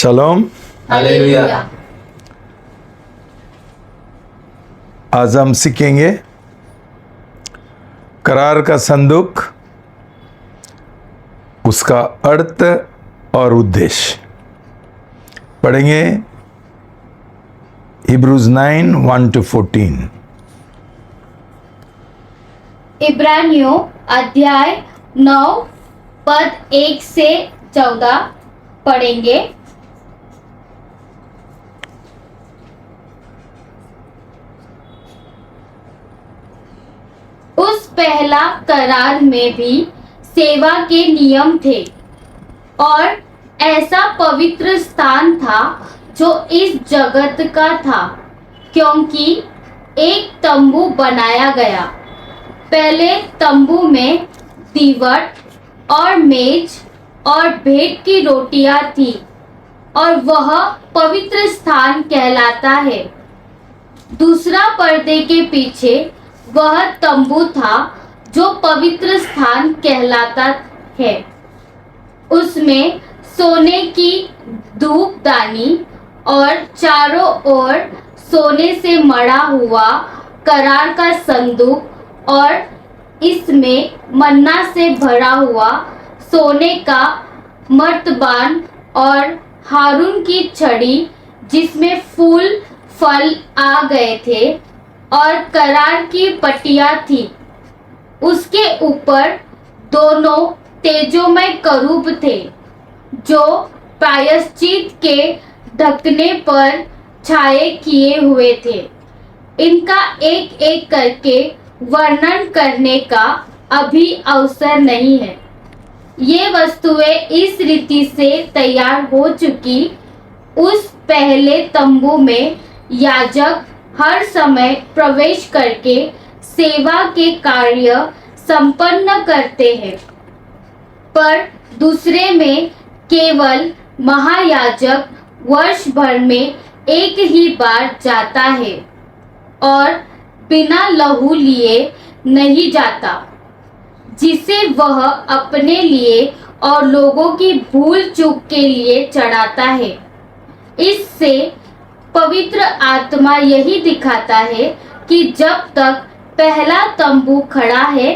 शलोम। Hallelujah. आज हम सीखेंगे करार का संदूक, उसका अर्थ और उद्देश्य। पढ़ेंगे हिब्रूज 9:1-14। इब्रानियों अध्याय 9 पद 1 से 14 पढ़ेंगे। उस पहला करार में भी सेवा के नियम थे और ऐसा पवित्र स्थान था जो इस जगत का था, क्योंकि एक तंबू बनाया गया। पहले तंबू में दीवट और मेज और भेंट की रोटियां थी और वह पवित्र स्थान कहलाता है। दूसरा पर्दे के पीछे वह तंबू था जो पवित्र स्थान कहलाता है। उसमें सोने की धूपदानी और चारों ओर सोने से मढ़ा हुआ करार का संदूक और इसमें मन्ना से भरा हुआ सोने का मर्तबान और हारून की छड़ी जिसमें फूल फल आ गए थे और करार की पट्टियां थी। उसके ऊपर दोनों तेजोमय करूब थे जो प्रायश्चित के ढकने पर छाए किए हुए थे। इनका एक एक करके वर्णन करने का अभी अवसर नहीं है। ये वस्तुएं इस रीति से तैयार हो चुकी उस पहले तंबू में याजक हर समय प्रवेश करके सेवा के कार्य संपन्न करते हैं, पर दूसरे में केवल महायाजक वर्ष भर में एक ही बार जाता है और बिना लहू लिए नहीं जाता, जिसे वह अपने लिए और लोगों की भूल चूक के लिए चढ़ाता है। इससे पवित्र आत्मा यही दिखाता है कि जब तक पहला तंबू खड़ा है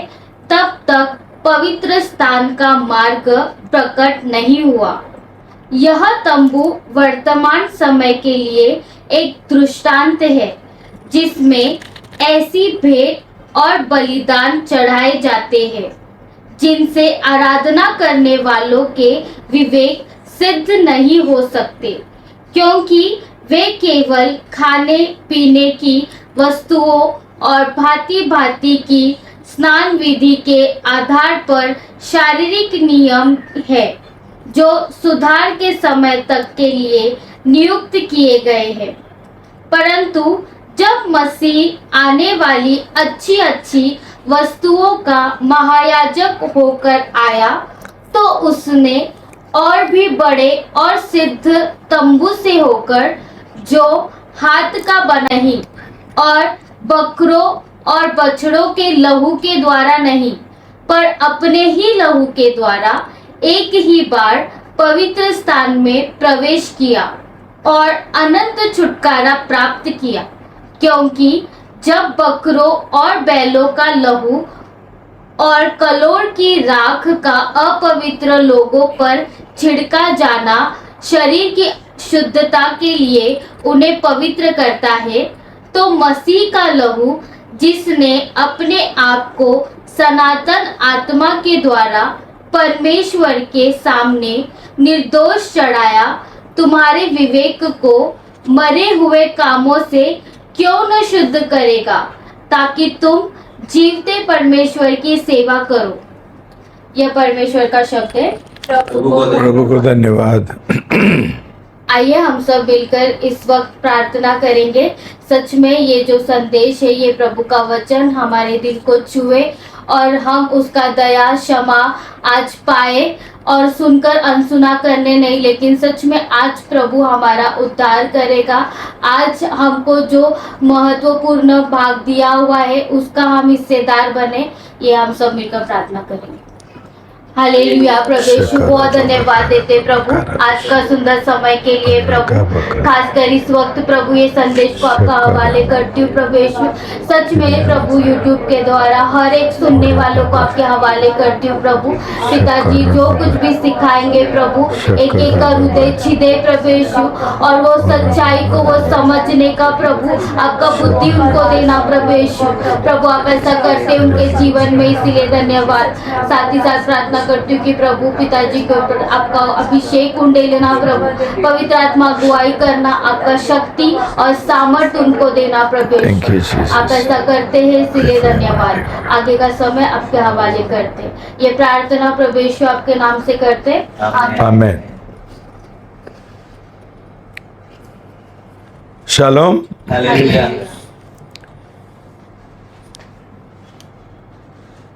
तब तक पवित्र स्थान का मार्ग प्रकट नहीं हुआ। यह तंबू वर्तमान समय के लिए एक दृष्टांत है जिसमें ऐसी भेंट और बलिदान चढ़ाए जाते हैं जिनसे आराधना करने वालों के विवेक सिद्ध नहीं हो सकते, क्योंकि वे केवल खाने पीने की वस्तुओं और भांति भांति की स्नान विधि के आधार पर शारीरिक नियम है जो सुधार के समय तक के लिए नियुक्त किए गए हैं। परंतु जब मसीह आने वाली अच्छी अच्छी वस्तुओं का महायाजक होकर आया तो उसने और भी बड़े और सिद्ध तंबू से होकर, जो हाथ का बना नहीं और बकरों और बछड़ों के लहू के द्वारा नहीं, पर अपने ही लहू के द्वारा एक ही बार पवित्र स्थान में प्रवेश किया और अनंत छुटकारा प्राप्त किया। क्योंकि जब बकरों और बैलों का लहू और कलोर की राख का अपवित्र लोगों पर छिड़का जाना शरीर की शुद्धता के लिए उन्हें पवित्र करता है, तो मसीह का लहू जिसने अपने आप को सनातन आत्मा के द्वारा परमेश्वर के सामने निर्दोष चढ़ाया, तुम्हारे विवेक को मरे हुए कामों से क्यों न शुद्ध करेगा, ताकि तुम जीवते परमेश्वर की सेवा करो। यह परमेश्वर का शब्द है। प्रभु को धन्यवाद। आइए हम सब मिलकर इस वक्त प्रार्थना करेंगे। सच में ये जो संदेश है, ये प्रभु का वचन हमारे दिल को छुए और हम उसका दया क्षमा आज पाए और सुनकर अनसुना करने नहीं, लेकिन सच में आज प्रभु हमारा उद्धार करेगा। आज हमको जो महत्वपूर्ण भाग दिया हुआ है उसका हम हिस्सेदार बने। ये हम सब मिलकर प्रार्थना करेंगे। हालेलुया प्रभु यीशु, बहुत धन्यवाद देते प्रभु आज का सुंदर समय के लिए प्रभु, खासकर इस वक्त प्रभु ये संदेश को आपका हवाले करती हूँ प्रभु यीशु। सच में प्रभु यूट्यूब के द्वारा हर एक सुनने वालों को आपके हवाले करती हूँ प्रभु। पिताजी जो कुछ भी सिखाएंगे प्रभु, एक एक कर हृदय छिदे प्रभु यीशु, और वो सच्चाई को वो समझने का प्रभु आपका बुद्धि उनको देना प्रभु यीशु। प्रभु आप ऐसा करते उनके जीवन में, इसीलिए धन्यवाद। साथ ही साथ प्रार्थना करती हूँ कि प्रभु पिताजी के ऊपर आपका अभिषेक उंडे लेना प्रभु, पवित्र आत्मा अगुवाई करना, आपका शक्ति और सामर्थ्य उनको देना प्रभु Thank you, यीशु। Jesus. आप ऐसा करते हैं इसीलिए धन्यवाद। आगे का समय आपके हवाले करते, ये प्रार्थना प्रभु यीशु आपके नाम से करते, आमीन। आमेन। शालोम। हालेलुया।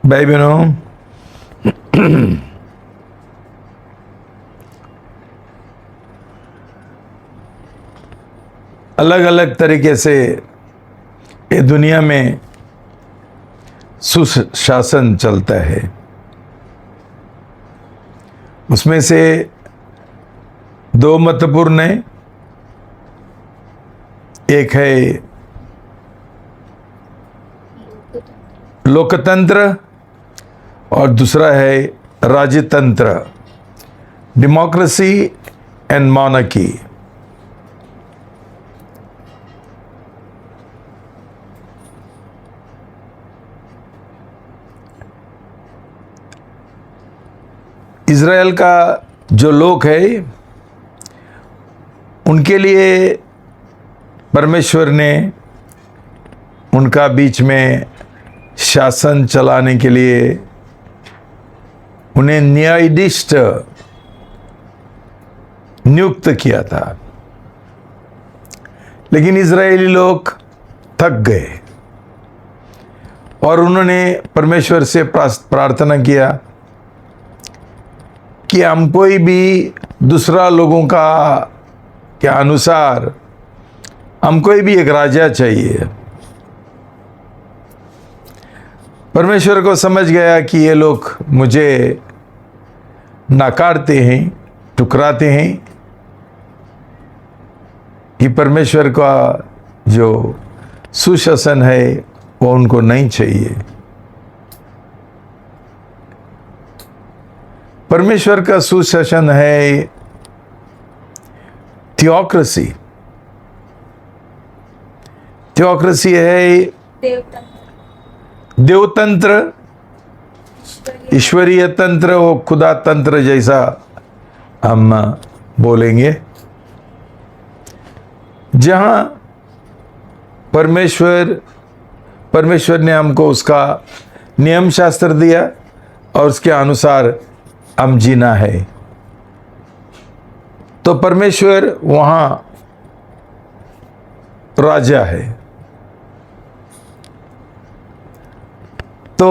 भाई बहनों, अलग अलग तरीके से ये दुनिया में सुशासन चलता है। उसमें से दो महत्वपूर्ण है, एक है लोकतंत्र और दूसरा है राजतंत्र, डेमोक्रेसी एंड मॉनर्की। इज़राइल का जो लोग है उनके लिए परमेश्वर ने उनका बीच में शासन चलाने के लिए उन्हें न्यायाधीश नियुक्त किया था। लेकिन इज़राइली लोग थक गए और उन्होंने परमेश्वर से प्रार्थना किया कि हमको भी दूसरा लोगों का के अनुसार हमको भी एक राजा चाहिए। परमेश्वर को समझ गया कि ये लोग मुझे नकारते हैं, ठुकराते हैं, कि परमेश्वर का जो सुशासन है वो उनको नहीं चाहिए। परमेश्वर का सुशासन है थियोक्रेसी। थियोक्रेसी है देवतंत्र, ईश्वरीय तंत्र, वो खुदा तंत्र जैसा हम बोलेंगे, जहां परमेश्वर ने हमको उसका नियम शास्त्र दिया और उसके अनुसार हम जीना है। तो परमेश्वर वहां राजा है। तो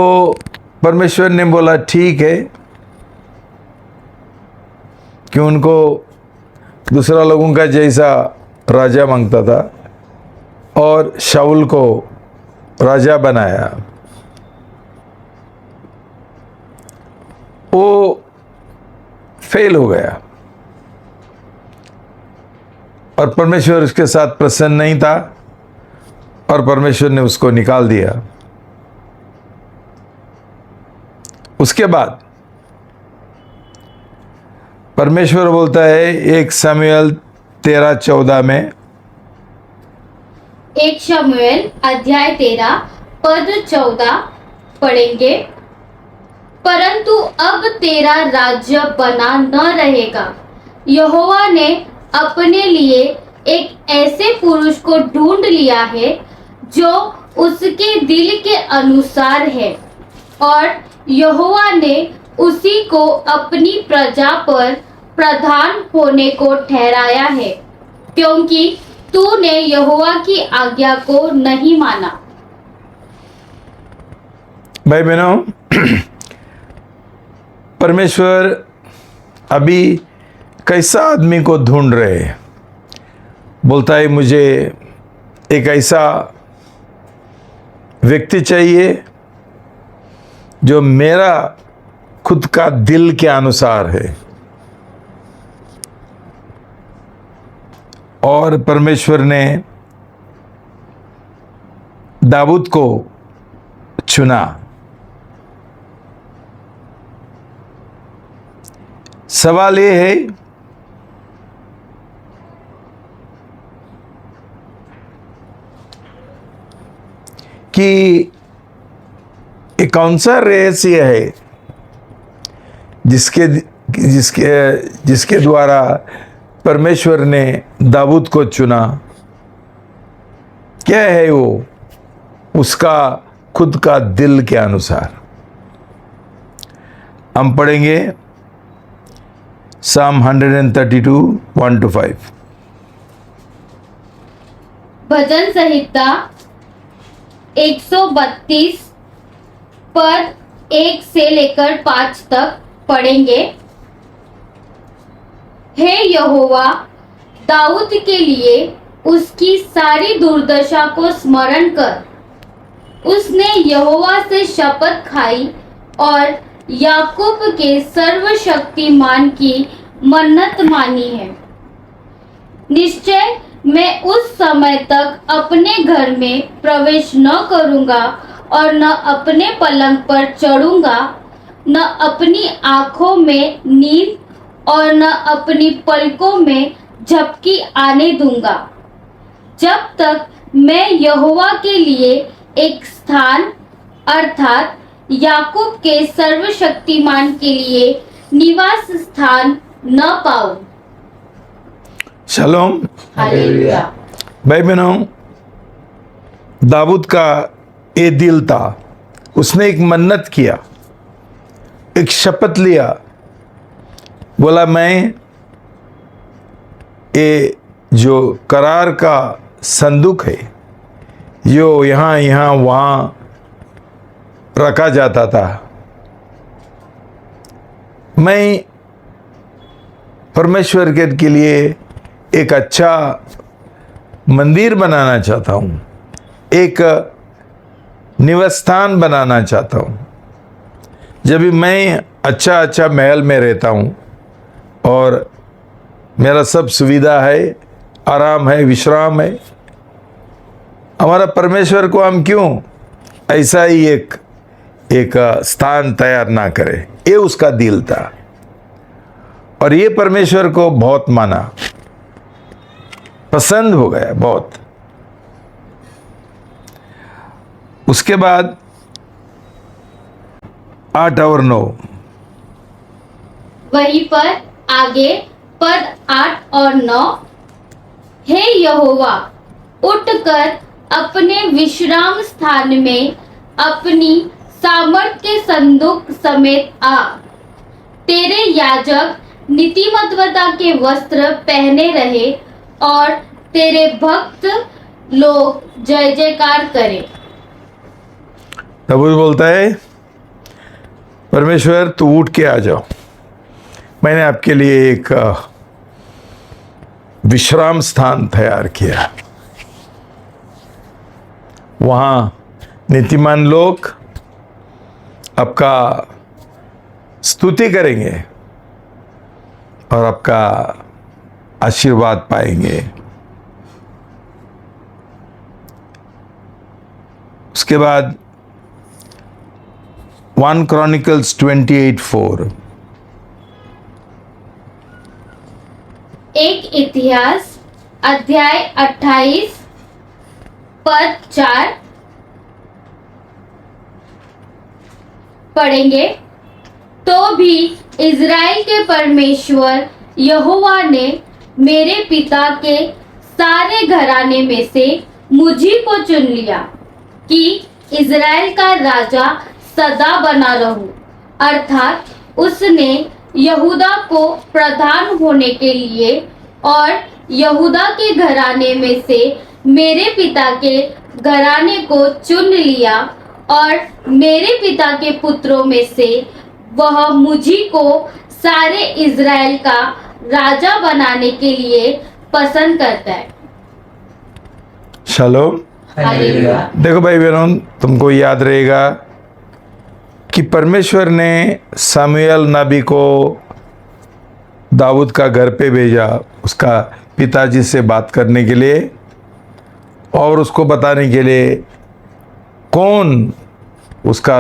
परमेश्वर ने बोला ठीक है, कि उनको दूसरा लोगों का जैसा राजा मांगता था और शाऊल को राजा बनाया। वो फेल हो गया और परमेश्वर उसके साथ प्रसन्न नहीं था और परमेश्वर ने उसको निकाल दिया। उसके बाद परमेश्वर बोलता है 1 शमूएल 13:14 में, 1 शमूएल अध्याय 13 पद 14 पढ़ेंगे। परंतु अब तेरा राज्य बना न रहेगा। यहोवा ने अपने लिए एक ऐसे पुरुष को ढूंढ लिया है जो उसके दिल के अनुसार है, और यहोवा ने उसी को अपनी प्रजा पर प्रधान होने को ठहराया है, क्योंकि तूने यहोवा की आज्ञा को नहीं माना। भाई बहनों, परमेश्वर अभी कैसा आदमी को ढूंढ रहे हैं। बोलता है मुझे एक ऐसा व्यक्ति चाहिए जो मेरा खुद का दिल के अनुसार है। और परमेश्वर ने दाऊद को चुना। सवाल ये है कि ये कौन सा रहस्य है जिसके जिसके जिसके द्वारा परमेश्वर ने दाऊद को चुना? क्या है वो? उसका खुद का दिल के अनुसार। हम पढ़ेंगे Psalm 132 1-5। भजन संहिता 132 पद 1 से लेकर 5 तक पढ़ेंगे। हे यहोवा, दाऊद के लिए उसकी सारी दुर्दशा को स्मरण कर। उसने यहोवा से शपथ खाई और याकूब के सर्वशक्तिमान की मन्नत मानी है। निश्चय मैं उस समय तक अपने घर में प्रवेश न करूंगा और न अपने पलंग पर चढ़ूंगा, न अपनी आंखों में नींद और न अपनी पलकों में झपकी आने दूंगा, जब तक मैं यहोवा के लिए एक स्थान अर्थात याकूब के सर्वशक्तिमान के लिए निवास स्थान न पाऊं। शालोम। हालेलुया। भाई बहनों, दाऊद का ये दिल था। उसने एक मन्नत किया, एक शपथ लिया, बोला मैं ये जो करार का संदूक है, जो यहाँ वहाँ रखा जाता था, मैं परमेश्वर के लिए एक अच्छा मंदिर बनाना चाहता हूँ, एक निवास स्थान बनाना चाहता हूँ। जब भी मैं अच्छा महल में रहता हूँ और मेरा सब सुविधा है, आराम है, विश्राम है, हमारा परमेश्वर को हम क्यों ऐसा ही एक स्थान तैयार ना करे? ये उसका दिल था और ये परमेश्वर को बहुत माना, पसंद हो गया बहुत। उसके बाद 8 और 9 वहीं पर आगे पद 8 और 9। हे यहोवा, उठकर अपने विश्राम स्थान में अपनी सामर्थ के संदूक समेत आ। तेरे याजक नीतिमत्वता के वस्त्र पहने रहे और तेरे भक्त लोग जय जयकार करें। दाऊद बोलता है, परमेश्वर तू उठ के आ जाओ, मैंने आपके लिए एक विश्राम स्थान तैयार किया। वहाँ नीतिमान लोग आपका स्तुति करेंगे और आपका आशीर्वाद पाएंगे। उसके बाद 1 Chronicles 28:4। एक इतिहास अध्याय 28 पद 4 पढ़ेंगे। तो भी इज़राइल के परमेश्वर यहोवा ने मेरे पिता के सारे घराने में से मुझी को चुन लिया कि इज़राइल का राजा सदा बना रहूं। अर्थात उसने यहूदा को प्रधान होने के लिए और यहूदा के घराने में से मेरे पिता के घराने को चुन लिया और मेरे पिता के पुत्रों में से वह मुझी को सारे इज़राइल का राजा बनाने के लिए पसंद करता है। शालोम। हालेलुया। देखो भाई बहनों, तुमको याद रहेगा कि परमेश्वर ने सामुएल नबी को दाऊद का घर पे भेजा उसका पिताजी से बात करने के लिए और उसको बताने के लिए कौन उसका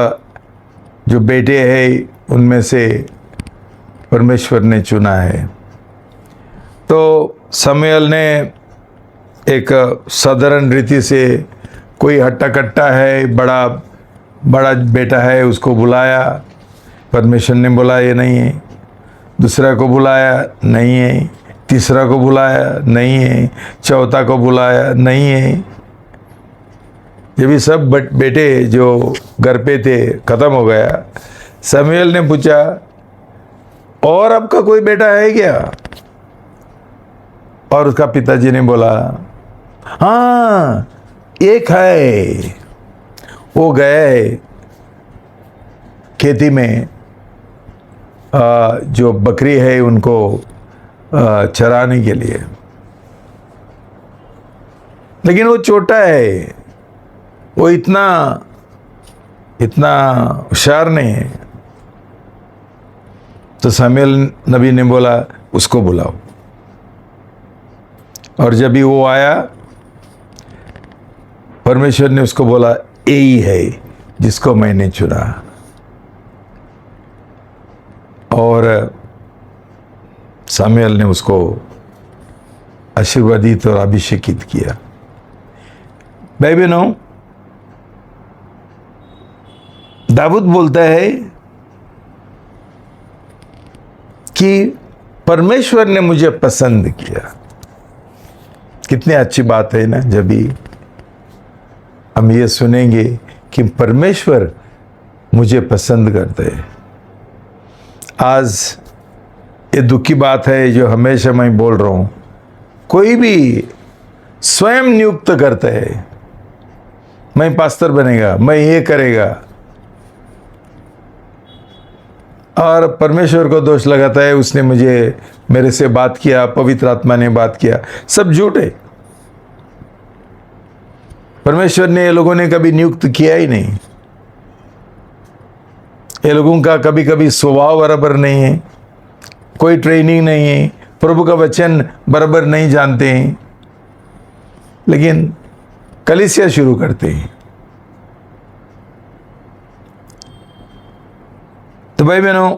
जो बेटे हैं उनमें से परमेश्वर ने चुना है। तो सामुएल ने एक साधारण रीति से कोई हट्टा कट्टा है बड़ा बेटा है उसको बुलाया, परमेश्वर ने बोला ये नहीं है, दूसरा को बुलाया नहीं है, तीसरा को बुलाया नहीं है, चौथा को बुलाया नहीं है। ये भी सब बेटे जो घर पे थे खत्म हो गया। सामुएल ने पूछा और आपका कोई बेटा है क्या? और उसका पिताजी ने बोला हाँ एक है, वो गए खेती में जो बकरी है उनको चराने के लिए, लेकिन वो छोटा है, वो इतना होशियार नहीं है। तो सामुएल नबी ने बोला उसको बुलाओ। और जब भी वो आया परमेश्वर ने उसको बोला यही है जिसको मैंने चुना। और सामुएल ने उसको आशीर्वादित और अभिषेकित किया। भाई बहनों, दाऊद बोलता है कि परमेश्वर ने मुझे पसंद किया। कितनी अच्छी बात है ना, जब भी हम ये सुनेंगे कि परमेश्वर मुझे पसंद करते हैं। आज ये दुख की बात है जो हमेशा मैं बोल रहा हूं, कोई भी स्वयं नियुक्त करता है, मैं पास्टर बनेगा, मैं ये करेगा, और परमेश्वर को दोष लगाता है उसने मेरे से बात किया, पवित्र आत्मा ने बात किया। सब झूठ है। परमेश्वर ने ये लोगों ने कभी नियुक्त किया ही नहीं। ये लोगों का कभी कभी स्वभाव बराबर नहीं है, कोई ट्रेनिंग नहीं है, प्रभु का वचन बराबर नहीं जानते हैं, लेकिन कलीसिया शुरू करते हैं। तो भाई बहनों,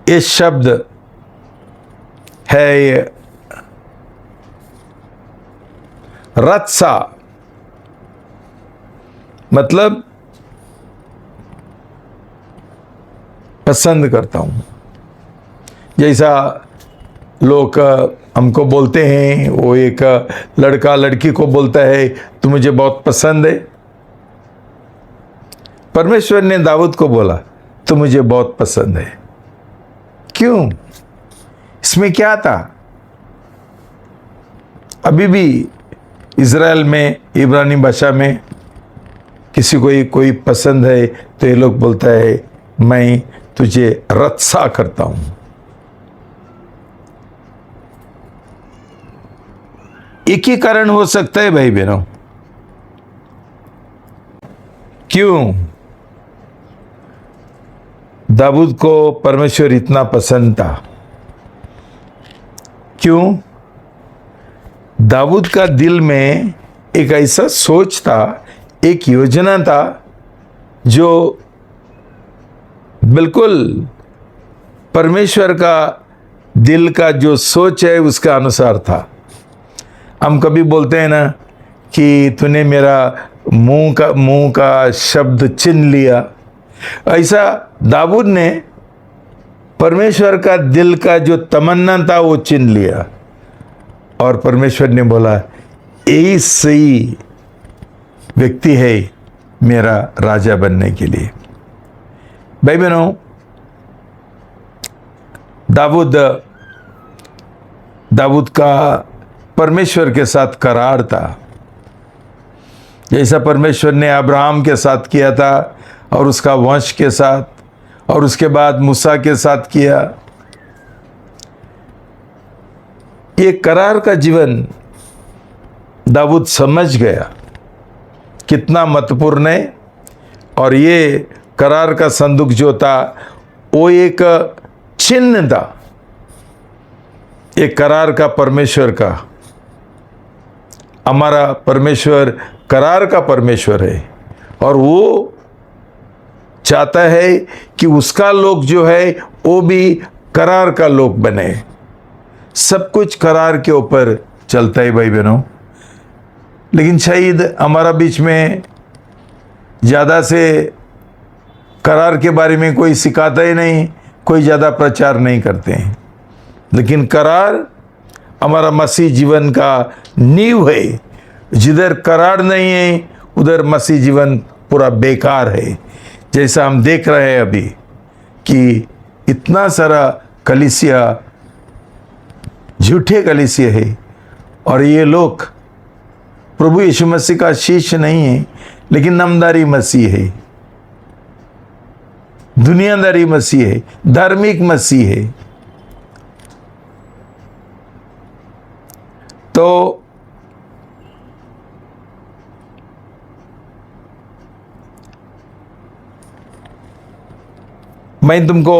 ये शब्द है ये रत्सा, मतलब पसंद करता हूं। जैसा लोग हमको बोलते हैं, वो एक लड़का लड़की को बोलता है तू मुझे बहुत पसंद है। परमेश्वर ने दाऊद को बोला तू मुझे बहुत पसंद है। क्यों? इसमें क्या था? अभी भी इज़राइल में इब्रानी भाषा में किसी को कोई पसंद है तो ये लोग बोलता है मैं तुझे रत्सा करता हूं। एक ही कारण हो सकता है भाई बहनों। क्यों दाऊद को परमेश्वर इतना पसंद था? क्यों? दाऊद का दिल में एक ऐसा सोच था, एक योजना था जो बिल्कुल परमेश्वर का दिल का जो सोच है उसका अनुसार था। हम कभी बोलते हैं ना कि तूने मेरा मुंह का शब्द छीन लिया। ऐसा दाऊद ने परमेश्वर का दिल का जो तमन्ना था वो छीन लिया, और परमेश्वर ने बोला यही सही व्यक्ति है मेरा राजा बनने के लिए। भाई बहनों, दाऊद का परमेश्वर के साथ करार था, जैसा परमेश्वर ने अब्राहम के साथ किया था और उसका वंश के साथ, और उसके बाद मूसा के साथ किया। ये करार का जीवन दाऊद समझ गया कितना महत्वपूर्ण है, और ये करार का संदूक जो था वो एक चिन्ह था, एक करार का परमेश्वर का। हमारा परमेश्वर करार का परमेश्वर है और वो चाहता है कि उसका लोग जो है वो भी करार का लोग बने। सब कुछ करार के ऊपर चलता है भाई बहनों। लेकिन शायद हमारा बीच में ज़्यादा से करार के बारे में कोई सिखाता ही नहीं, कोई ज़्यादा प्रचार नहीं करते हैं। लेकिन करार हमारा मसीह जीवन का नींव है। जिधर करार नहीं है उधर मसीह जीवन पूरा बेकार है। जैसा हम देख रहे हैं अभी कि इतना सारा कलीसिया झूठे कलीसिया है और ये लोग प्रभु यीशु मसीह का शिष्य नहीं है, लेकिन नामधारी मसीह है, दुनियादारी मसीह है, धार्मिक मसीह है। तो मैं तुमको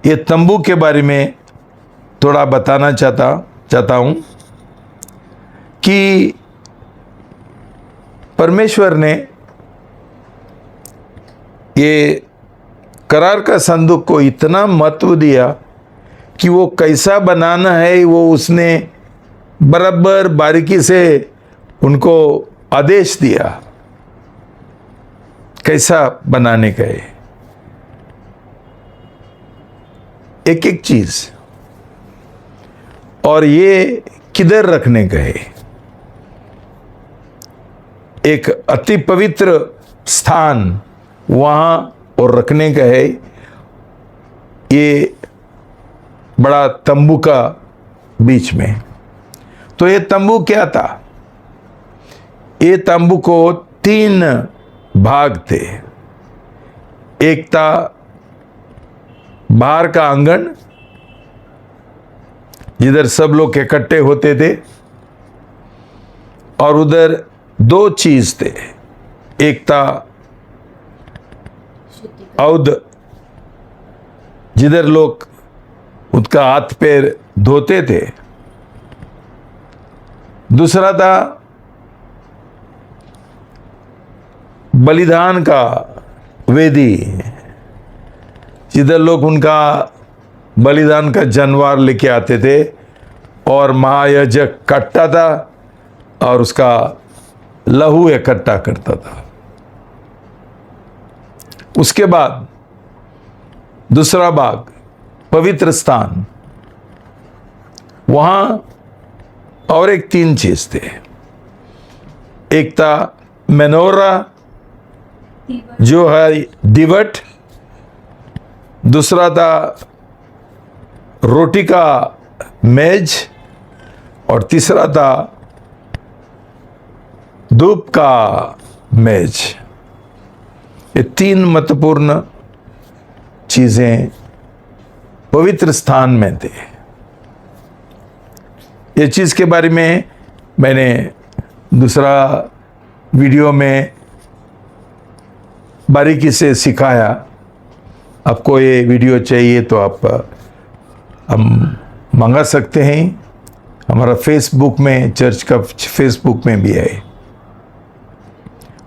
ये तंबू के बारे में थोड़ा बताना चाहता हूं कि परमेश्वर ने ये करार का संदूक को इतना महत्व दिया कि वो कैसा बनाना है वो उसने बराबर बारीकी से उनको आदेश दिया कैसा बनाने का है, एक एक चीज, और ये किधर रखने का है। एक अति पवित्र स्थान वहां और रखने का है। ये बड़ा तंबू का बीच में। तो ये तंबू क्या था? ये तंबू को 3 भाग थे। एक था बाहर का आंगन जिधर सब लोग इकट्ठे होते थे, और उधर 2 चीज थे। एक था औद जिधर लोग उसका हाथ पैर धोते थे। दूसरा था बलिदान का वेदी जिधर लोग उनका बलिदान का जानवर लेके आते थे और महायाजक काटता था और उसका लहू इकट्ठा करता था। उसके बाद दूसरा भाग पवित्र स्थान, वहां और एक 3 चीज थे। एक था मेनोरा जो है दिवट, दूसरा था रोटी का मेज, और तीसरा था धूप का मेज। ये 3 महत्वपूर्ण चीजें पवित्र स्थान में थे। ये चीज के बारे में मैंने दूसरा वीडियो में बारीकी से सिखाया। आपको ये वीडियो चाहिए तो आप हम मंगा सकते हैं। हमारा फेसबुक में, चर्च का फेसबुक में भी है।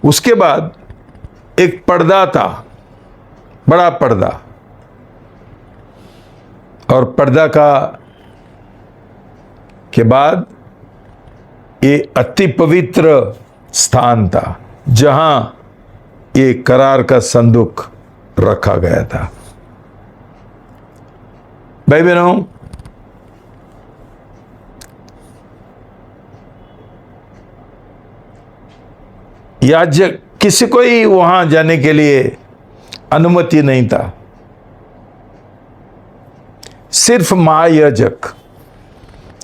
उसके बाद एक पर्दा था, बड़ा पर्दा, और पर्दा का के बाद ये अति पवित्र स्थान था जहां ये करार का संदूक रखा गया था। भाई बहनों, याजक किसी को ही वहां जाने के लिए अनुमति नहीं था। सिर्फ महायाजक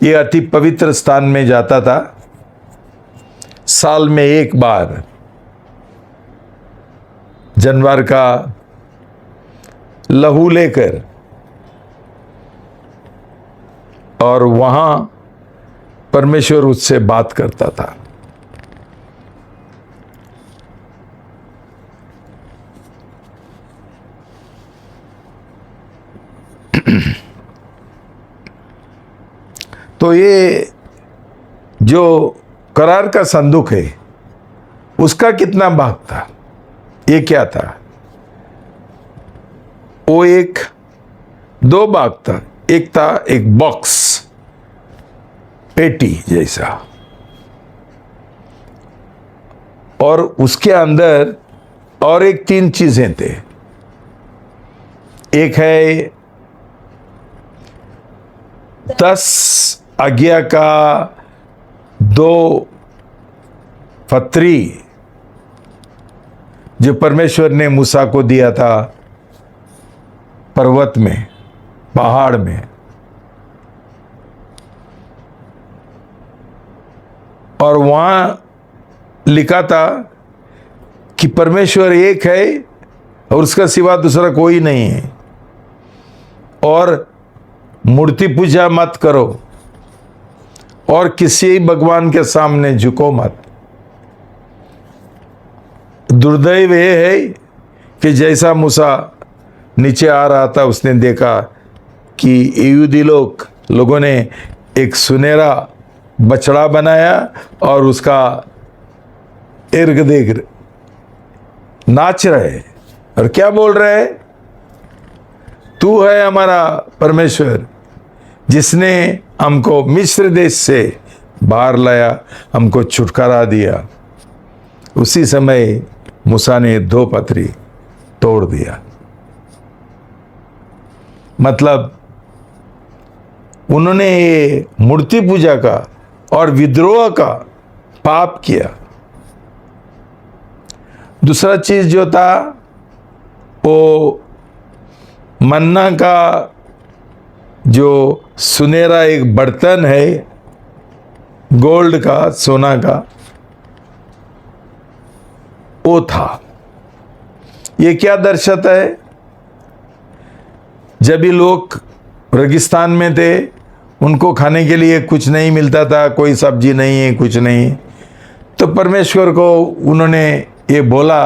ये अति पवित्र स्थान में जाता था। साल में 1 बार जानवर का लहू लेकर, और वहां परमेश्वर उससे बात करता था। तो ये जो करार का संदूक है उसका कितना भाग था, ये क्या था? वो एक दो भाग था। एक था एक बॉक्स, पेटी जैसा, और उसके अंदर और एक तीन चीजें थे। एक है 10 आज्ञा का 2 पत्री जो परमेश्वर ने मूसा को दिया था पर्वत में, पहाड़ में। और वहां लिखा था कि परमेश्वर एक है और उसका सिवा दूसरा कोई नहीं है, और मूर्ति पूजा मत करो और किसी भगवान के सामने झुको मत। दुर्दैव यह है कि जैसा मूसा नीचे आ रहा था उसने देखा कि यहूदी लोगों ने एक सुनहरा बछड़ा बनाया और उसका इर्द गिर्द नाच रहे और क्या बोल रहे? तू है हमारा परमेश्वर जिसने हमको मिस्र देश से बाहर लाया, हमको छुटकारा दिया। उसी समय मूसा ने 2 पत्री तोड़ दिया। मतलब उन्होंने ये मूर्ति पूजा का और विद्रोह का पाप किया। दूसरा चीज जो था वो मन्ना का जो सुनहरा एक बर्तन है, गोल्ड का, सोना का, वो था। ये क्या दर्शाता है? जब भी लोग रेगिस्तान में थे, उनको खाने के लिए कुछ नहीं मिलता था, कोई सब्जी नहीं है, कुछ नहीं, तो परमेश्वर को उन्होंने ये बोला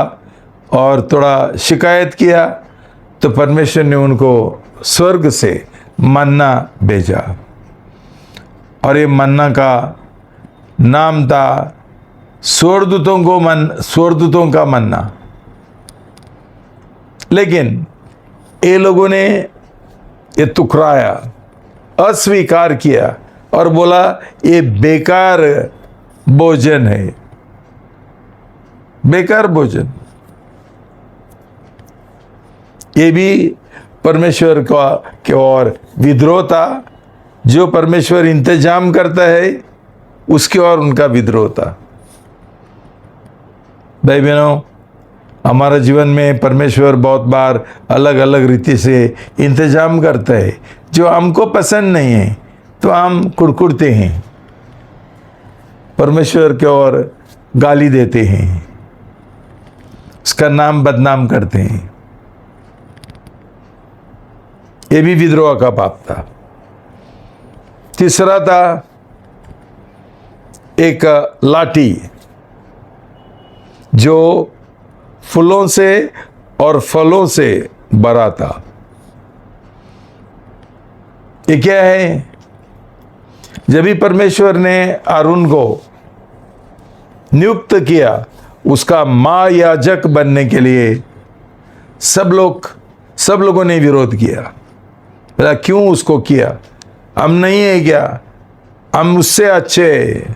और थोड़ा शिकायत किया, तो परमेश्वर ने उनको स्वर्ग से मन्ना भेजा। और ये मन्ना का नाम था स्वर्गदूतों का मन्ना। लेकिन ये लोगों ने ये टुकराया, अस्वीकार किया और बोला ये बेकार भोजन है, बेकार भोजन। ये भी परमेश्वर का के और विद्रोह था। जो परमेश्वर इंतजाम करता है उसके और उनका विद्रोह था। भाई बहनों, हमारा जीवन में परमेश्वर बहुत बार अलग अलग रीति से इंतजाम करता है। जो हमको पसंद नहीं है तो हम कुड़कुड़ते हैं, परमेश्वर के और गाली देते हैं, उसका नाम बदनाम करते हैं। ये भी विद्रोह का पाप था। तीसरा था एक लाठी जो फूलों से और फलों से भरा था। ये क्या है? जब भी परमेश्वर ने आरून को नियुक्त किया उसका महायाजक बनने के लिए, सब लोगों ने विरोध किया। बोला क्यों उसको किया? हम नहीं है क्या? हम उससे अच्छे हैं।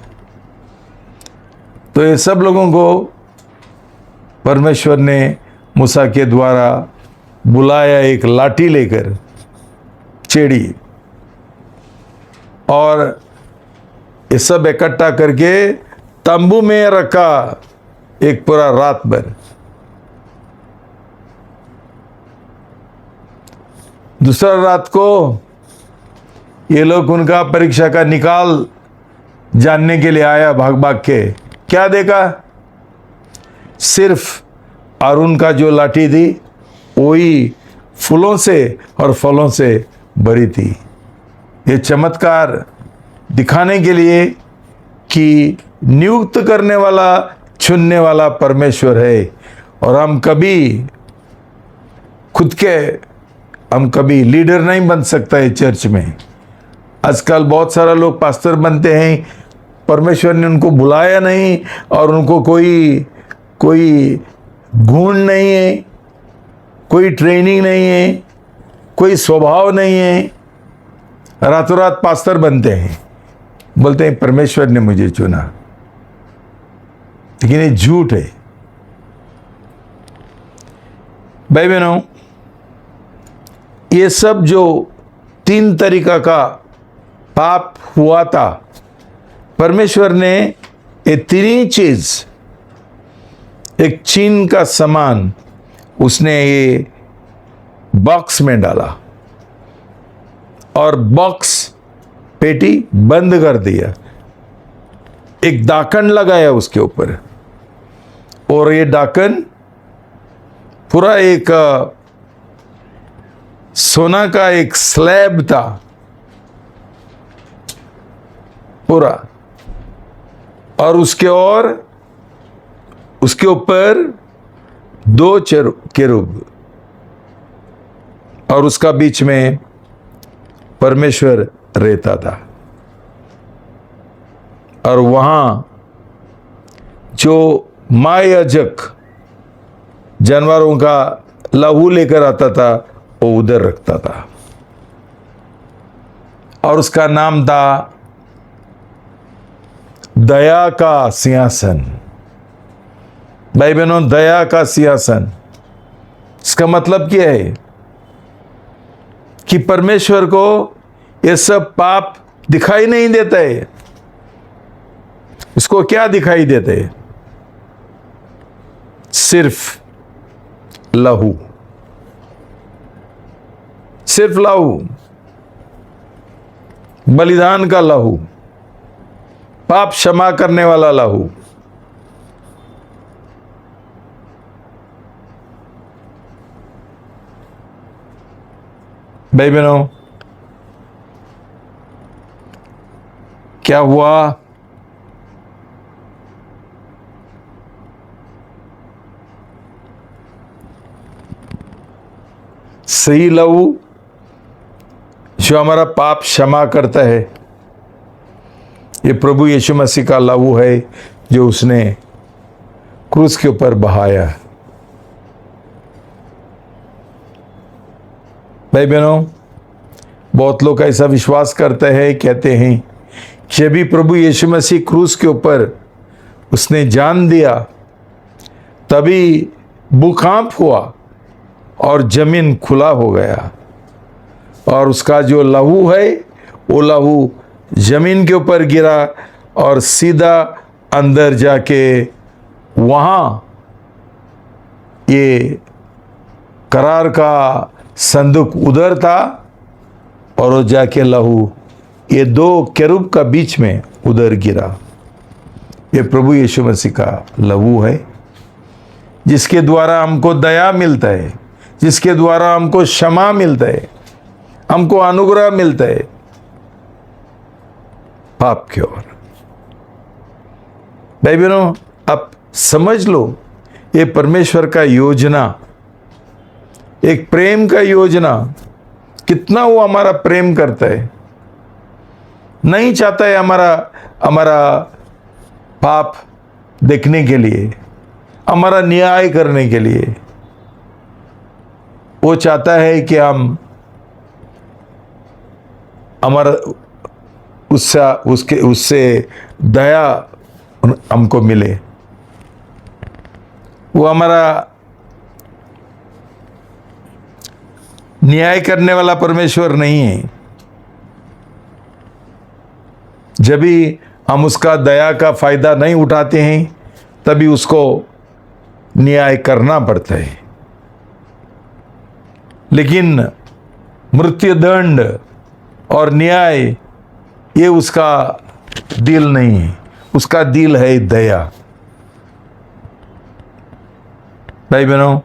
तो ये सब लोगों को परमेश्वर ने मूसा के द्वारा बुलाया, एक लाठी लेकर, चेड़ी, और ये सब इकट्ठा करके तंबू में रखा एक पूरा रात भर। दूसरा रात को ये लोग उनका परीक्षा का निकाल जानने के लिए आया भाग भाग के। क्या देखा? सिर्फ आरून का जो लाठी थी वही फूलों से और फलों से भरी थी। ये चमत्कार दिखाने के लिए कि नियुक्त करने वाला, चुनने वाला परमेश्वर है। और हम कभी लीडर नहीं बन सकता है चर्च में। आजकल बहुत सारा लोग पास्टर बनते हैं, परमेश्वर ने उनको बुलाया नहीं और उनको कोई गुण नहीं है, कोई ट्रेनिंग नहीं है, कोई स्वभाव नहीं है, रातों रात पास्टर बनते हैं, बोलते हैं परमेश्वर ने मुझे चुना। लेकिन ये झूठ है। भाई बहनों, ये सब जो 3 तरीका का पाप हुआ था, परमेश्वर ने ये 3 चीज, एक चीन का सामान उसने ये बॉक्स में डाला और बॉक्स पेटी बंद कर दिया, एक डाकन लगाया उसके ऊपर, और ये डाकन पूरा एक सोना का एक स्लैब था पूरा, और उसके ऊपर 2 केरूब, और उसका बीच में परमेश्वर रहता था। और वहां जो मायाजक जानवरों का लहू लेकर आता था वो उधर रखता था, और उसका नाम था दया का सिंहासन। भाई बहनों, दया का सिंहासन, इसका मतलब क्या है कि परमेश्वर को ये सब पाप दिखाई नहीं देता है। इसको क्या दिखाई देते हैं? सिर्फ लहू, सिर्फ लहू, बलिदान का लहू, पाप क्षमा करने वाला लहू। भाई बहनों, क्या हुआ? सही लहू जो हमारा पाप क्षमा करता है, ये प्रभु यीशु मसीह का लहू है जो उसने क्रूस के ऊपर बहाया। भाई बहनों, बहुत लोग ऐसा विश्वास करते हैं, कहते हैं कि भी प्रभु यीशु मसीह क्रूस के ऊपर उसने जान दिया, तभी भूकंप हुआ और जमीन खुला हो गया, और उसका जो लहू है वो लहू जमीन के ऊपर गिरा और सीधा अंदर जाके वहाँ ये करार का संदूक उधर था, और वो जाके लहू ये 2 केरूब का बीच में उधर गिरा। ये प्रभु यीशु मसीह का लहू है, जिसके द्वारा हमको दया मिलता है, जिसके द्वारा हमको क्षमा मिलता है, हमको अनुग्रह मिलता है पाप की ओर। भाई बहनों, आप समझ लो, ये परमेश्वर का योजना, एक प्रेम का योजना, कितना वो हमारा प्रेम करता है। नहीं चाहता है हमारा पाप देखने के लिए, हमारा न्याय करने के लिए। वो चाहता है कि हम हमारा उससे दया हमको मिले। वो हमारा न्याय करने वाला परमेश्वर नहीं है। जब भी हम उसका दया का फायदा नहीं उठाते हैं, तभी उसको न्याय करना पड़ता है। लेकिन मृत्युदंड और न्याय ये उसका दिल नहीं है, उसका दिल है दया। भाई बहनों,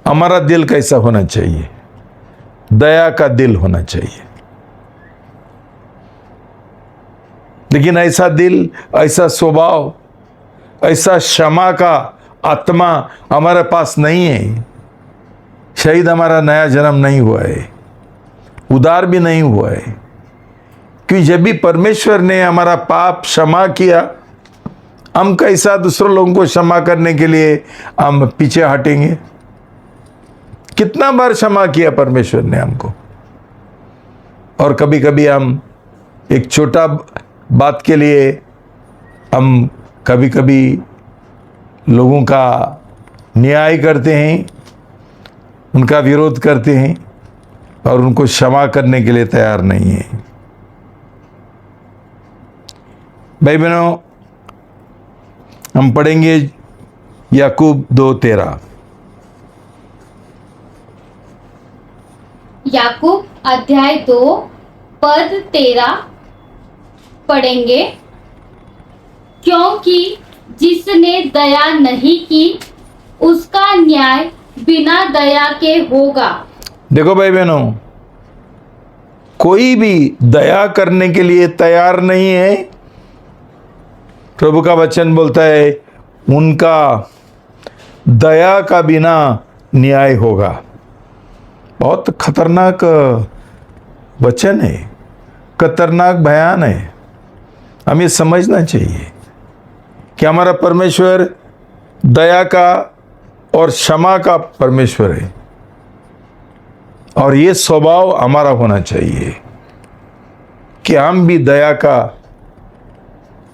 हमारा दिल कैसा होना चाहिए? दया का दिल होना चाहिए। लेकिन ऐसा दिल, ऐसा स्वभाव, ऐसा क्षमा का आत्मा हमारे पास नहीं है। शायद हमारा नया जन्म नहीं हुआ है। उदार भी नहीं हुआ है। क्योंकि जब भी परमेश्वर ने हमारा पाप क्षमा किया, हम कैसा दूसरों लोगों को क्षमा करने के लिए हम पीछे हटेंगे? कितना बार क्षमा किया परमेश्वर ने हमको। और कभी कभी हम एक छोटा बात के लिए हम कभी कभी लोगों का न्याय करते हैं, उनका विरोध करते हैं और उनको क्षमा करने के लिए तैयार नहीं है। भाई बहनों, हम पढ़ेंगे याकूब 2:13। याकूब अध्याय 2 पद 13 पढ़ेंगे। क्योंकि जिसने दया नहीं की उसका न्याय बिना दया के होगा। देखो भाई बहनों, कोई भी दया करने के लिए तैयार नहीं है। प्रभु का वचन बोलता है उनका दया का बिना न्याय होगा। बहुत खतरनाक वचन है, खतरनाक बयान है। हमें समझना चाहिए कि हमारा परमेश्वर दया का और क्षमा का परमेश्वर है, और ये स्वभाव हमारा होना चाहिए कि हम भी दया का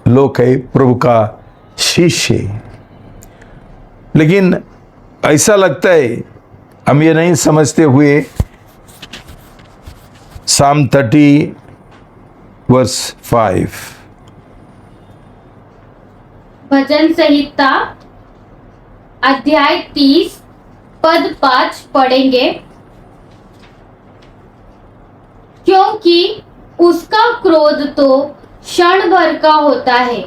लोग है, प्रभु का शिष्य है। लेकिन ऐसा लगता है हम ये नहीं समझते हुए Psalm 30:5 भजन संहिता अध्याय 30 पद 5 पढ़ेंगे। क्योंकि उसका क्रोध तो क्षण भर का होता है,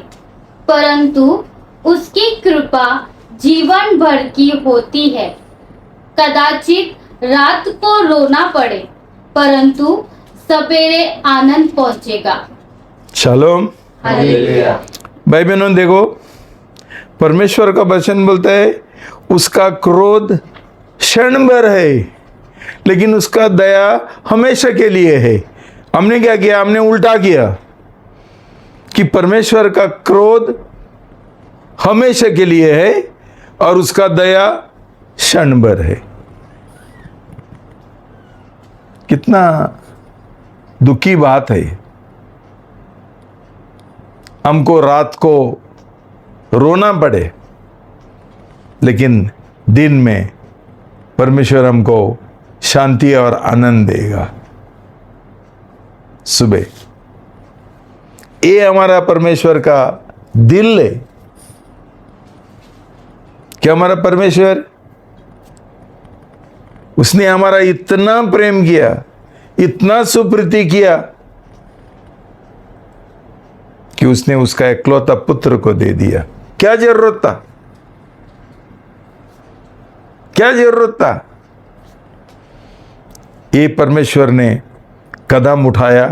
परंतु उसकी कृपा जीवन भर की होती है। कदाचित रात को रोना पड़े, परंतु सवेरे आनंद पहुंचेगा। शालोम। हालेलुया। भाई बहनों देखो, परमेश्वर का वचन बोलता है उसका क्रोध क्षण भर है, लेकिन उसका दया हमेशा के लिए है। हमने क्या किया? हमने उल्टा किया कि परमेश्वर का क्रोध हमेशा के लिए है और उसका दया क्षण भर है। कितना दुखी बात है। हमको रात को रोना पड़े, लेकिन दिन में परमेश्वर हमको शांति और आनंद देगा। सुबह ये हमारा परमेश्वर का दिल है कि हमारा परमेश्वर, उसने हमारा इतना प्रेम किया, इतना सुप्रीति किया कि उसने उसका इकलौता पुत्र को दे दिया। क्या जरूरत था? क्या जरूरत था? ये परमेश्वर ने कदम उठाया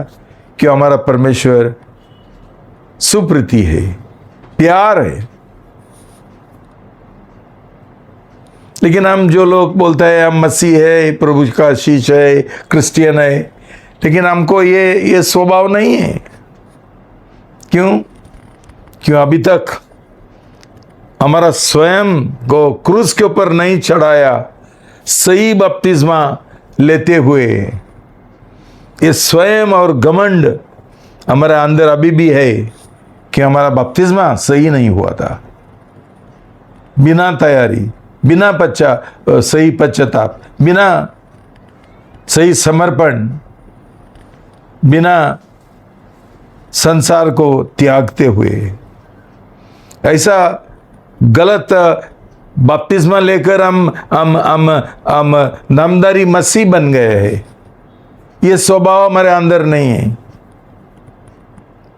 कि हमारा परमेश्वर सुप्रीति है, प्यार है। लेकिन हम जो लोग बोलते हैं हम मसीह है, प्रभु का शिष्य है, क्रिश्चियन है, लेकिन हमको ये स्वभाव नहीं है। क्यों अभी तक हमारा स्वयं को क्रूस के ऊपर नहीं चढ़ाया, सही बपतिस्मा लेते हुए। ये स्वयं और घमंड हमारे अंदर अभी भी है कि हमारा बपतिस्मा सही नहीं हुआ था। बिना तैयारी, बिना सही पश्चाताप, बिना सही समर्पण, बिना संसार को त्यागते हुए, ऐसा गलत बपतिस्मा लेकर हम नामधारी मसीह बन गए हैं। ये स्वभाव हमारे अंदर नहीं है,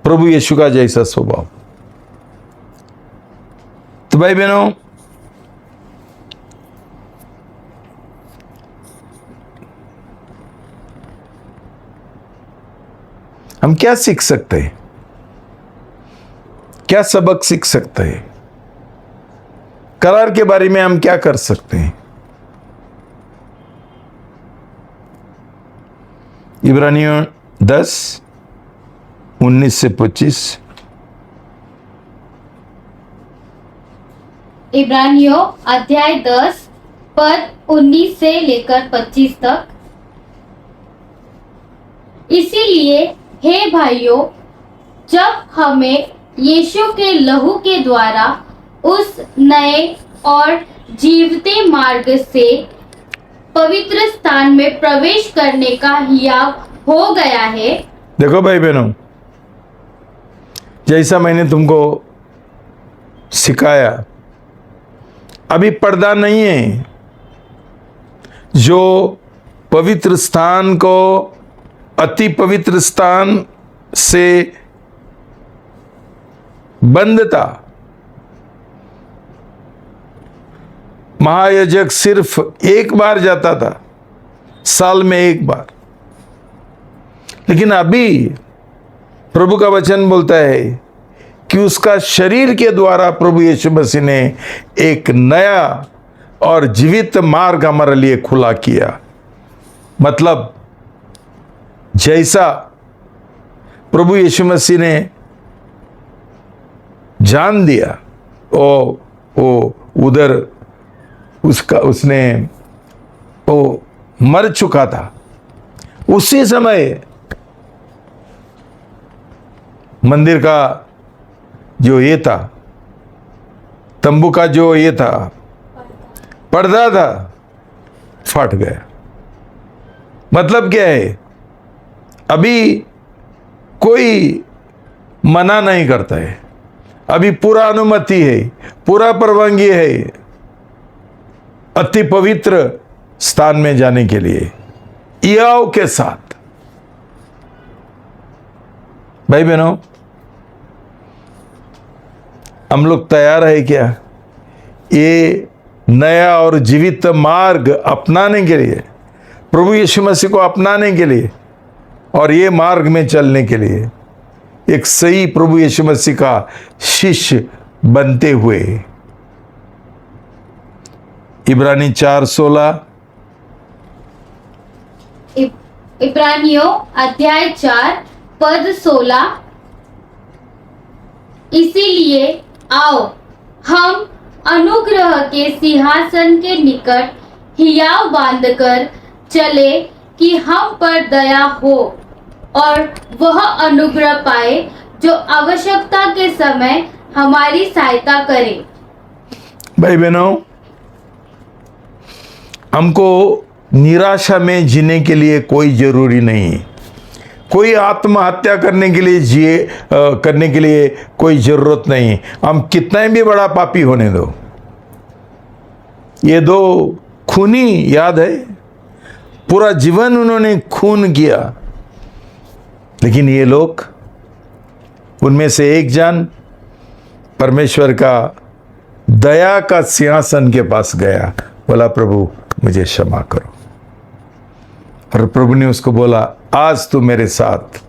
प्रभु यीशु का जैसा स्वभाव। तो भाई बहनों, हम क्या सीख सकते हैं? क्या सबक सीख सकते हैं? करार के बारे में हम क्या कर सकते हैं? ये इब्रानियों 10:19 से 25। इब्रानियों अध्याय 10 पद 19 से लेकर 25 तक। इसीलिए हे भाइयों, जब हमें यीशु के लहू के द्वारा उस नए और जीवते मार्ग से पवित्र स्थान में प्रवेश करने का हियाव हो गया है। देखो भाई बहनों, जैसा मैंने तुमको सिखाया, अभी पर्दा नहीं है जो पवित्र स्थान को अति पवित्र स्थान से बंद था। महायाजक सिर्फ एक बार जाता था, साल में एक बार। लेकिन अभी प्रभु का वचन बोलता है कि उसका शरीर के द्वारा प्रभु यीशु मसीह ने एक नया और जीवित मार्ग हमारे लिए खुला किया। मतलब जैसा प्रभु यीशु मसीह ने जान दिया, ओ उधर उसने मर चुका था, उसी समय मंदिर का जो ये था, तंबू का जो ये था, पर्दा था, फट गया। मतलब क्या है, अभी कोई मना नहीं करता है, अभी पूरा अनुमति है, पूरा परवानगी है अति पवित्र स्थान में जाने के लिए याव के साथ। भाई बहनों, हम लोग तैयार है क्या ये नया और जीवित मार्ग अपनाने के लिए, प्रभु यीशु मसीह को अपनाने के लिए और ये मार्ग में चलने के लिए, एक सही प्रभु यीशु मसीह का शिष्य बनते हुए। इब्रानी 4:16। इब्रानियों अध्याय 4 पद 16। इसीलिए आओ हम अनुग्रह के सिंहासन के निकट हियाव बांधकर चले कि हम पर दया हो और वह अनुग्रह पाए जो आवश्यकता के समय हमारी सहायता करे। भाई बहनों, हमको निराशा में जीने के लिए कोई जरूरी नहीं, कोई आत्महत्या करने के लिए कोई जरूरत नहीं। हम कितना भी बड़ा पापी होने दो, ये दो खूनी याद है, पूरा जीवन उन्होंने खून किया, लेकिन ये लोग, उनमें से एक जन परमेश्वर का दया का सिंहासन के पास गया, बोला प्रभु मुझे क्षमा करो। और प्रभु ने उसको बोला आज तू मेरे साथ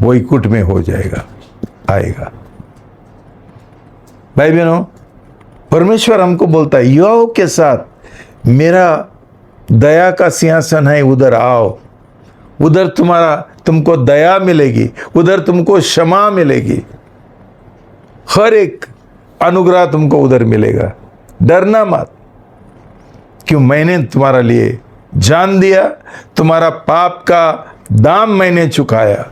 वैकुंठ में हो जाएगा, आएगा। भाई बहनों, परमेश्वर हमको बोलता है योआव के साथ मेरा दया का सिंहासन है, उधर आओ, उधर तुमको दया मिलेगी, उधर तुमको क्षमा मिलेगी, हर एक अनुग्रह तुमको उधर मिलेगा। डरना मत, क्यों मैंने तुम्हारा लिए जान दिया, तुम्हारा पाप का दाम मैंने चुकाया,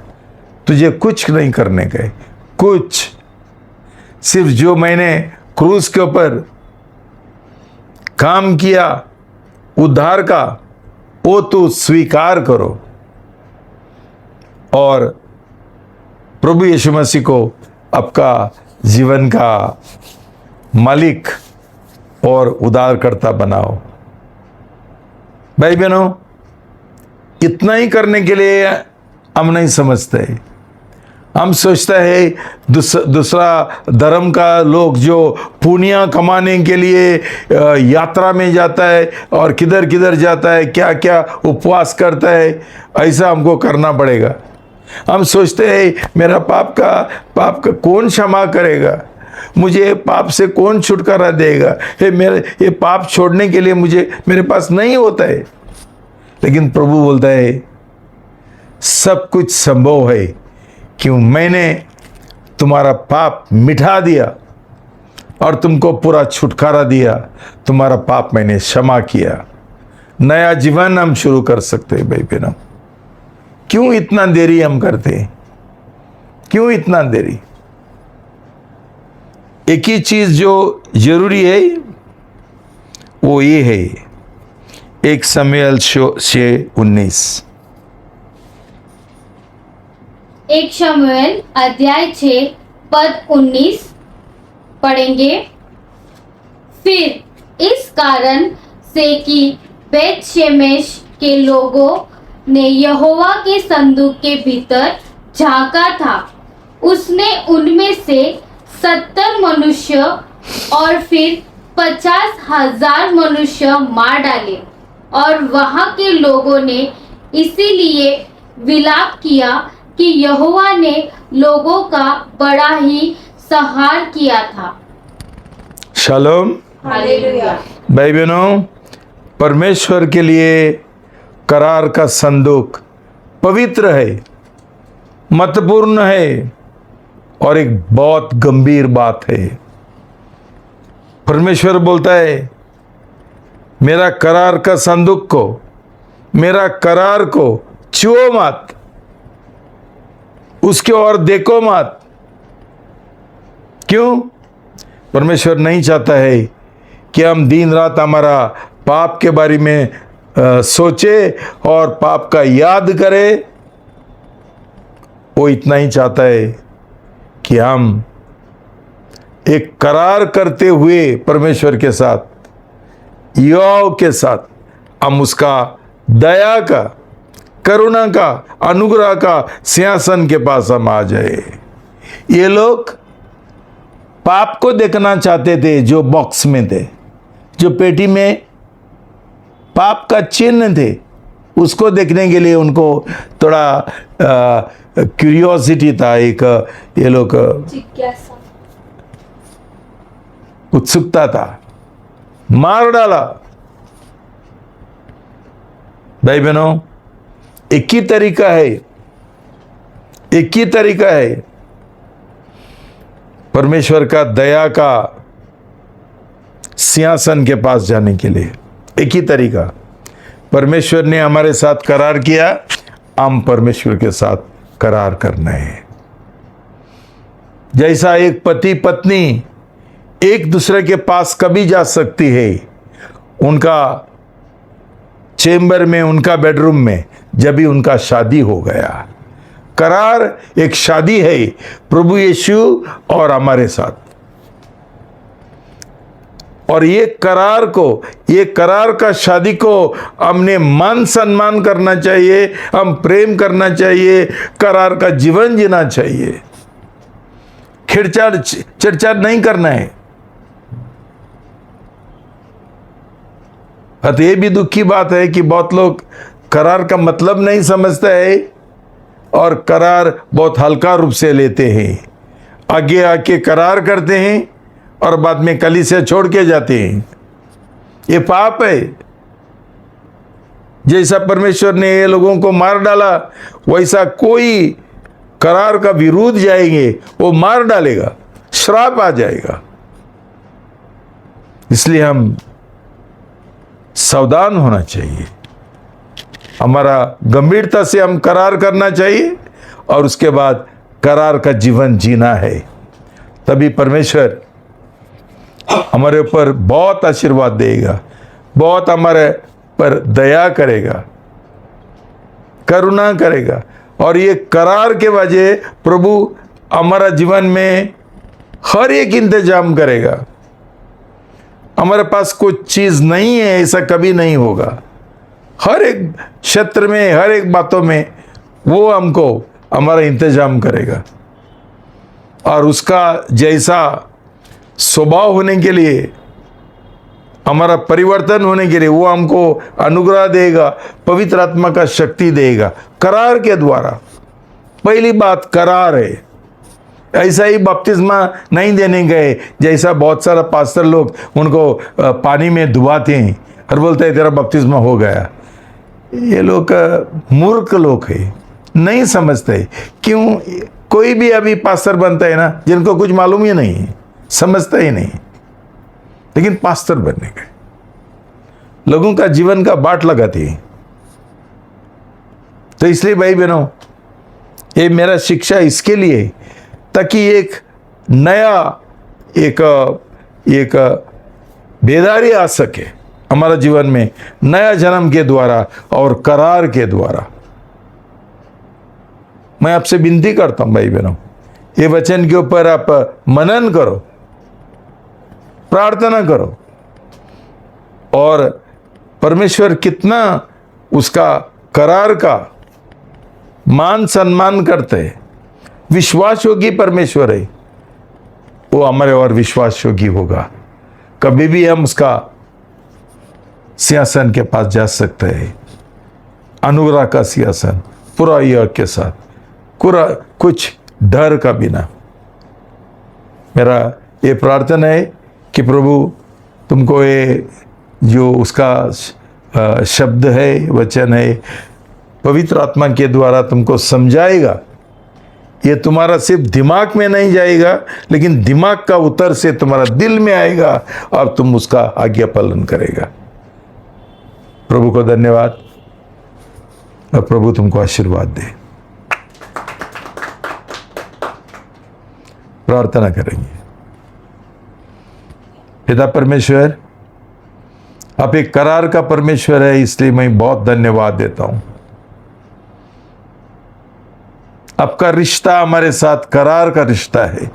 तुझे कुछ नहीं करने का, कुछ सिर्फ जो मैंने क्रूस के ऊपर काम किया उद्धार का, वो तू स्वीकार करो और प्रभु यीशु मसीह को आपका जीवन का मालिक और उद्धारकर्ता बनाओ। भाई बहनों, इतना ही करने के लिए हम नहीं समझते। हम सोचता है दूसरा धर्म का लोग जो पुण्य कमाने के लिए यात्रा में जाता है और किधर किधर जाता है, क्या क्या उपवास करता है, ऐसा हमको करना पड़ेगा। हम सोचते हैं मेरा पाप का कौन क्षमा करेगा, मुझे पाप से कौन छुटकारा देगा, मेरे ये पाप छोड़ने के लिए मेरे पास नहीं होता है। लेकिन प्रभु बोलता है सब कुछ संभव है, क्यों मैंने तुम्हारा पाप मिटा दिया और तुमको पूरा छुटकारा दिया, तुम्हारा पाप मैंने क्षमा किया, नया जीवन हम शुरू कर सकते हैं। भाई बहनों, क्यों इतना देरी हम करते हैं? क्यों इतना देरी? एक ही चीज जो जरूरी है वो ये है, 1 शमूएल 6:19। 1 शमूएल अध्याय 6 पद 19 पढ़ेंगे। फिर इस कारण से कि बेत शेमेश के लोगों ने यहोवा के संदूक के भीतर झांका था, उसने उनमें से 70 मनुष्य और फिर 50,000 मनुष्य मार डाले। और वहां के लोगों ने इसीलिए विलाप किया कि यहोवा ने लोगों का बड़ा ही संहार किया था। शालोम। हालेलुया। भाई बहनों, परमेश्वर के लिए करार का संदूक पवित्र है, महत्वपूर्ण है और एक बहुत गंभीर बात है। परमेश्वर बोलता है, मेरा करार का संदूक को, मेरा करार को छुओ मत, उसके और देखो मत। क्यों? परमेश्वर नहीं चाहता है कि हम दिन रात हमारा पाप के बारे में सोचे और पाप का याद करें। वो इतना ही चाहता है कि हम एक करार करते हुए परमेश्वर के साथ, योआब के साथ, हम उसका दया का, करुणा का, अनुग्रह का सिंहासन के पास हम आ जाए। ये लोग पाप को देखना चाहते थे जो बॉक्स में थे, जो पेटी में पाप का चिन्ह थे, उसको देखने के लिए उनको थोड़ा क्यूरियोसिटी था, एक ये लोग जिज्ञासा, उत्सुकता था, मार डाला। भाई बहनों, एक ही तरीका है, एक ही तरीका है परमेश्वर का दया का सिंहासन के पास जाने के लिए। एक ही तरीका, परमेश्वर ने हमारे साथ करार किया, हम परमेश्वर के साथ करार करना है। जैसा एक पति पत्नी एक दूसरे के पास कभी जा सकती है, उनका चेंबर में, उनका बेडरूम में, जब भी उनका शादी हो गया। करार एक शादी है प्रभु यीशु और हमारे साथ। और ये करार को, ये करार का शादी को हमने मान सम्मान करना चाहिए, हम प्रेम करना चाहिए, करार का जीवन जीना चाहिए। खिड़चाड़ चिड़चाड़ नहीं करना है। अतः ये भी दुख की बात है कि बहुत लोग करार का मतलब नहीं समझते हैं और करार बहुत हल्का रूप से लेते हैं। आगे आके करार करते हैं और बाद में कलीसिया छोड़ के जाते हैं। ये पाप है। जैसा परमेश्वर ने ये लोगों को मार डाला, वैसा कोई करार का विरोध जाएंगे वो मार डालेगा, श्राप आ जाएगा। इसलिए हम सावधान होना चाहिए। हमारा गंभीरता से हम करार करना चाहिए और उसके बाद करार का जीवन जीना है। तभी परमेश्वर हमारे ऊपर बहुत आशीर्वाद देगा, बहुत हमारे पर दया करेगा, करुणा करेगा। और ये करार के वजह प्रभु हमारा जीवन में हर एक इंतजाम करेगा। हमारे पास कुछ चीज नहीं है ऐसा कभी नहीं होगा। हर एक क्षेत्र में, हर एक बातों में वो हमको हमारा इंतजाम करेगा। और उसका जैसा स्वभाव होने के लिए, हमारा परिवर्तन होने के लिए वो हमको अनुग्रह देगा, पवित्र आत्मा का शक्ति देगा करार के द्वारा। पहली बात करार है। ऐसा ही बपतिस्मा नहीं देने गए जैसा बहुत सारा पास्टर लोग उनको पानी में डुबाते हैं और बोलते हैं तेरा बपतिस्मा हो गया। ये लोग मूर्ख लोग हैं, नहीं समझते। क्यों? कोई भी अभी पास्टर बनता है ना, जिनको कुछ मालूम ही नहीं है, समझता ही नहीं, लेकिन पास्टर बनने गए, लोगों का जीवन का बाट लगाती है। तो इसलिए भाई बहनों, ये मेरा शिक्षा इसके लिए, ताकि एक नया एक बेदारी आ सके हमारा जीवन में, नया जन्म के द्वारा और करार के द्वारा। मैं आपसे विनती करता हूं भाई बहनों, ये वचन के ऊपर आप मनन करो, प्रार्थना करो, और परमेश्वर कितना उसका करार का मान सम्मान करते हैं। विश्वास योगी परमेश्वर है, वो हमारे और विश्वास योगी होगा। कभी भी हम उसका सिंहासन के पास जा सकते हैं, अनुग्रह का सिंहासन, पूरा यज्ञ के साथ, पूरा कुछ डर का बिना। मेरा ये प्रार्थना है कि प्रभु तुमको ये जो उसका शब्द है, वचन है, पवित्र आत्मा के द्वारा तुमको समझाएगा। ये तुम्हारा सिर्फ दिमाग में नहीं जाएगा, लेकिन दिमाग का उत्तर से तुम्हारा दिल में आएगा और तुम उसका आज्ञा पालन करेगा। प्रभु को धन्यवाद, और प्रभु तुमको आशीर्वाद दे। प्रार्थना करेंगे। पिता परमेश्वर, आप एक करार का परमेश्वर है, इसलिए मैं बहुत धन्यवाद देता हूं। आपका रिश्ता हमारे साथ करार का रिश्ता है।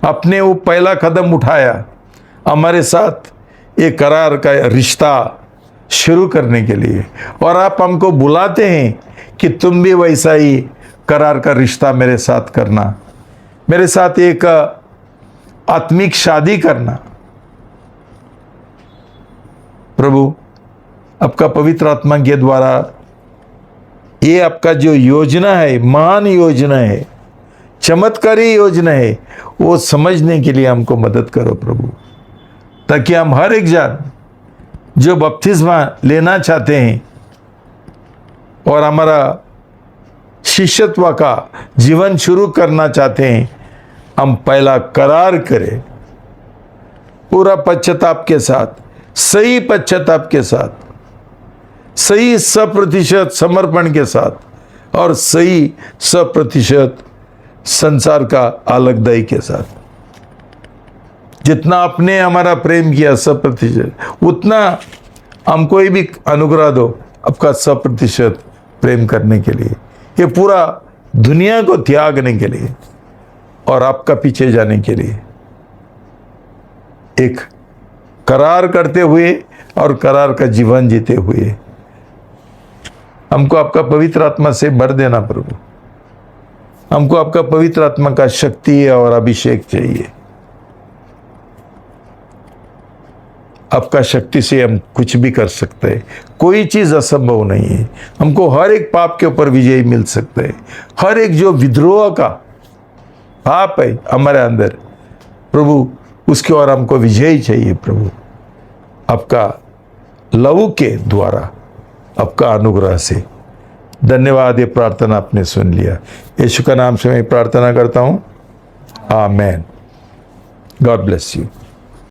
आपने वो पहला कदम उठाया हमारे साथ ये करार का रिश्ता शुरू करने के लिए, और आप हमको बुलाते हैं कि तुम भी वैसा ही करार का रिश्ता मेरे साथ करना, मेरे साथ एक आत्मिक शादी करना। प्रभु, आपका पवित्र आत्मा के द्वारा ये आपका जो योजना है, महान योजना है, चमत्कारी योजना है, वो समझने के लिए हमको मदद करो प्रभु, ताकि हम हर एक जन जो बपतिस्मा लेना चाहते हैं और हमारा शिष्यत्व का जीवन शुरू करना चाहते हैं, हम पहला करार करें पूरा पश्चाताप के साथ, सही पश्चाताप के साथ, सही 100% समर्पण के साथ, और सही 100% संसार का अलगदाई के साथ। जितना आपने हमारा प्रेम किया 100%, उतना हमको भी अनुग्रह दो आपका 100% प्रेम करने के लिए, ये पूरा दुनिया को त्यागने के लिए और आपका पीछे जाने के लिए, एक करार करते हुए और करार का जीवन जीते हुए। हमको आपका पवित्र आत्मा से भर देना प्रभु, हमको आपका पवित्र आत्मा का शक्ति और अभिषेक चाहिए। आपका शक्ति से हम कुछ भी कर सकते हैं, कोई चीज असंभव नहीं है। हमको हर एक पाप के ऊपर विजय मिल सकता है। हर एक जो विद्रोह का पाप है हमारे अंदर प्रभु, उसके और हमको विजय चाहिए प्रभु, आपका लहू के द्वारा, आपका अनुग्रह से। धन्यवाद, ये प्रार्थना आपने सुन लिया। यीशु का नाम से मैं प्रार्थना करता हूँ, आमेन। God bless you.